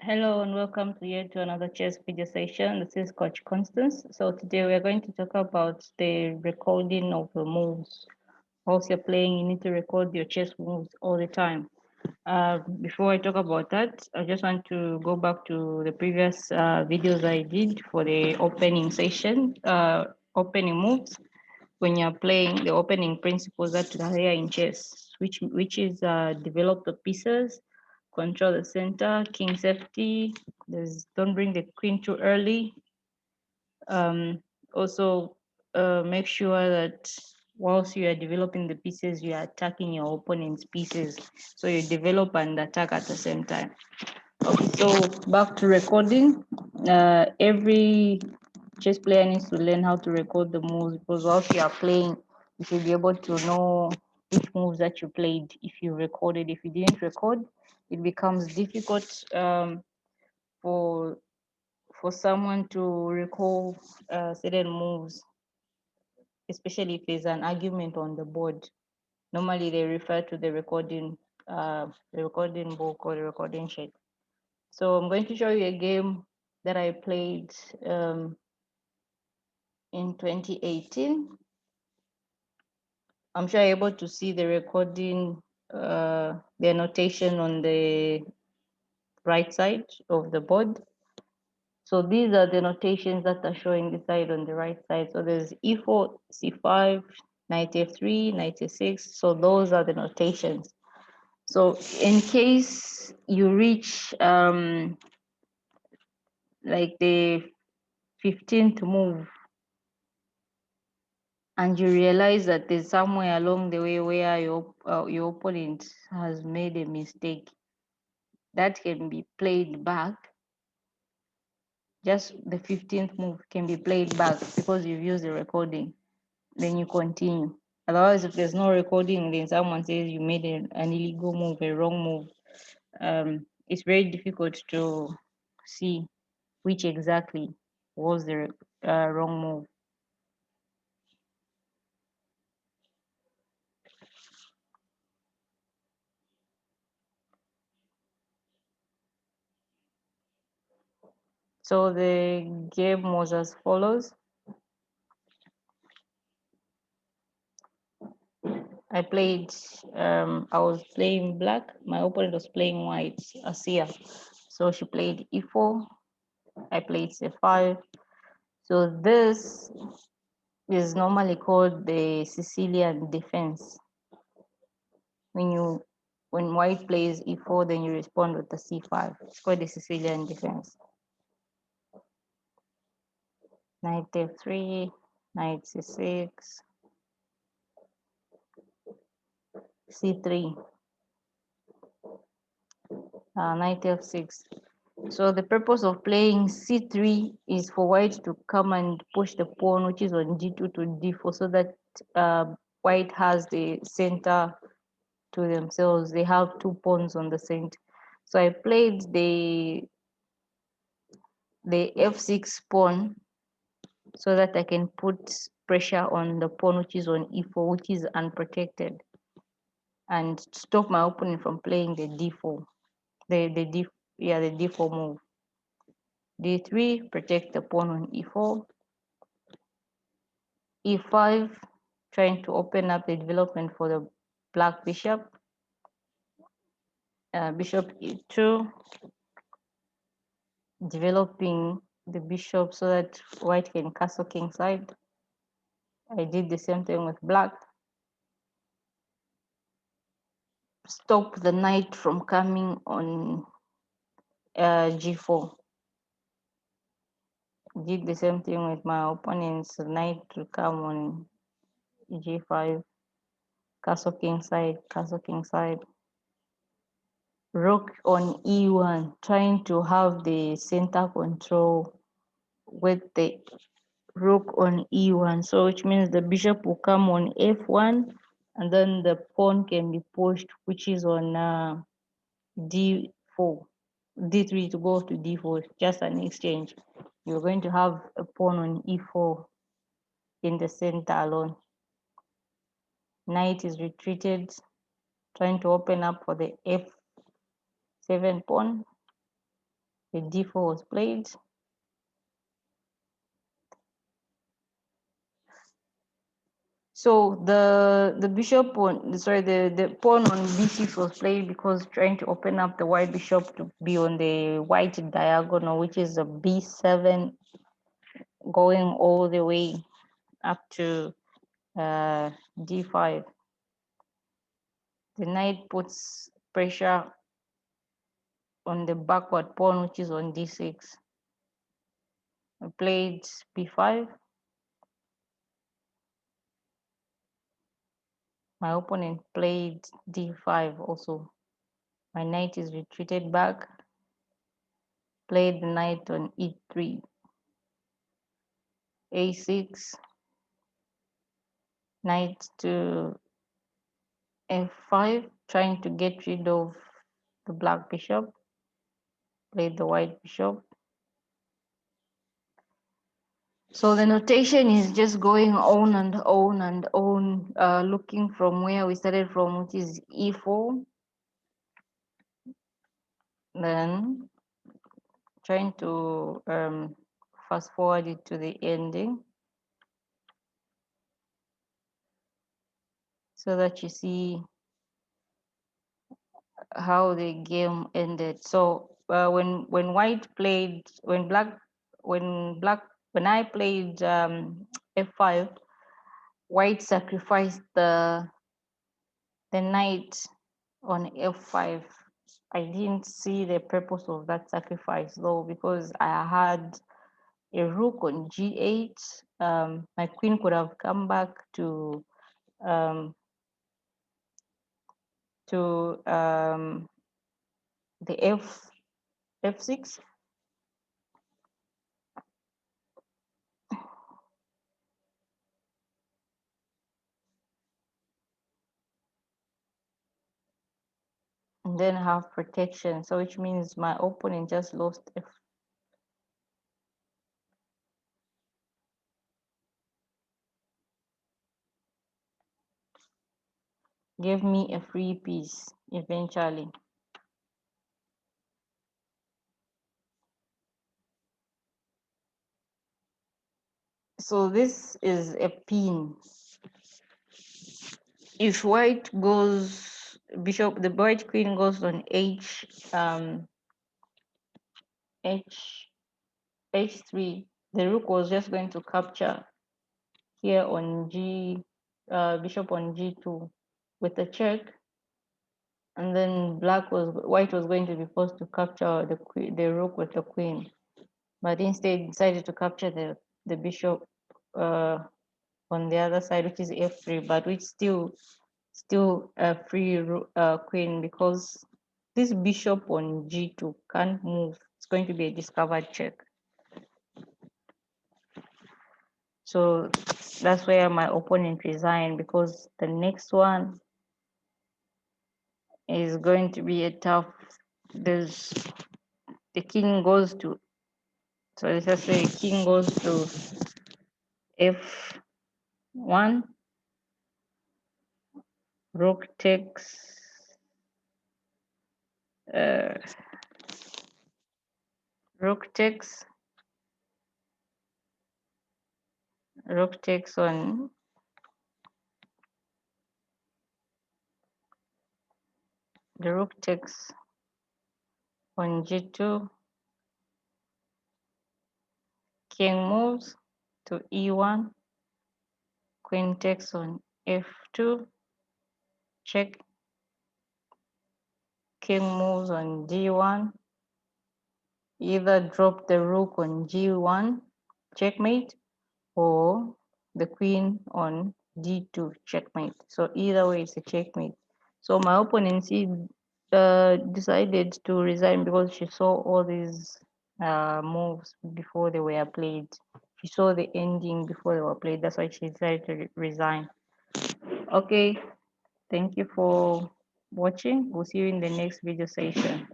Hello and welcome to another chess video session. This is Coach Constance. So today we are going to talk about the recording of the moves. Whilst you're playing, you need to record your chess moves all the time. Before I talk about that, I just want to go back to the previous videos I did for the opening session, opening moves. When you're playing, the opening principles that are here in chess, which is develop the pieces, control the center, king safety. Don't bring the queen too early. Also, make sure that whilst you are developing the pieces, you are attacking your opponent's pieces. So you develop and attack at the same time. Okay, so back to recording. Every chess player needs to learn how to record the moves because whilst you are playing, you should be able to know which moves that you played if you recorded. If you didn't record, it becomes difficult for for someone to recall certain moves, especially if there's an argument on the board. Normally, they refer to the recording book or the recording sheet. So I'm going to show you a game that I played in 2018. I'm sure you're able to see the recording, the annotation on the right side of the board. So these are the notations that are showing the side on the right side. So there's E4, C5, knight F3, knight A6. So those are the notations. So in case you reach like the 15th move and you realize that there's somewhere along the way where your opponent has made a mistake, that can be played back. Just the 15th move can be played back because you've used the recording. Then you continue. Otherwise, if there's no recording, then someone says you made an illegal move, a wrong move. It's very difficult to see which exactly was the wrong move. So the game was as follows. I was playing black. My opponent was playing white, Asia. So she played E4. I played C5. So this is normally called the Sicilian defense. When white plays E4, then you respond with the C5. It's called the Sicilian defense. Knight F3, knight C6, C3, knight F6. So the purpose of playing C3 is for white to come and push the pawn, which is on G2 to D4, so that white has the center to themselves. They have two pawns on the center. So I played the F6 pawn so that I can put pressure on the pawn which is on E4, which is unprotected, and stop my opponent from playing the D4, the D4 move. D3, protect the pawn on E4. E5, trying to open up the development for the black bishop. Bishop E2, developing the bishop so that white can castle kingside. I did the same thing with black. Stop the knight from coming on G4. Did the same thing with my opponent's knight to come on G5. Castle kingside, castle kingside. Rook on E1, trying to have the center control with the rook on E1. So which means the bishop will come on F1 and then the pawn can be pushed, which is on D4, D3 to go to D4, just an exchange. You're going to have a pawn on E4 in the center alone. Knight is retreated, trying to open up for the F7 pawn. The d4 was played. So the bishop on the pawn on b6 was played because trying to open up the white bishop to be on the white diagonal, which is a b7, going all the way up to d5. The knight puts pressure on the backward pawn, which is on d6. I played b5. My opponent played d5 also. My knight is retreated back. Played the knight on e3. a6. Knight to f5, trying to get rid of the black bishop. Played the white bishop. So the notation is just going on and on and on, looking from where we started from, which is e4. Then trying to fast forward it to the ending so that you see how the game ended. So when I played f5, white sacrificed the knight on f5. I didn't see the purpose of that sacrifice though, because I had a rook on g8. My queen could have come back to the f6. And then have protection. So which means my opponent just lost gave me a free piece eventually. So this is a pin. If white goes bishop, the white queen goes on h3, the rook was just going to capture here on bishop on g2 with a check, and then white was going to be forced to capture the rook with the queen, but instead decided to capture the bishop on the other side, which is f3, but which still a free queen, because this bishop on g2 can't move. It's going to be a discovered check. So that's where my opponent resigned, because the next one is going to be a tough. There's the king goes to, so let's just say king goes to f1, rook takes rook takes on the rook takes on g2, king moves to e1, queen takes on f2, check, king moves on d1, either drop the rook on g1, checkmate, or the queen on d2, checkmate. So either way, it's a checkmate. So my opponent decided to resign because she saw all these moves before they were played. She saw the ending before they were played. That's why she decided to resign. Okay, thank you for watching. We'll see you in the next video session.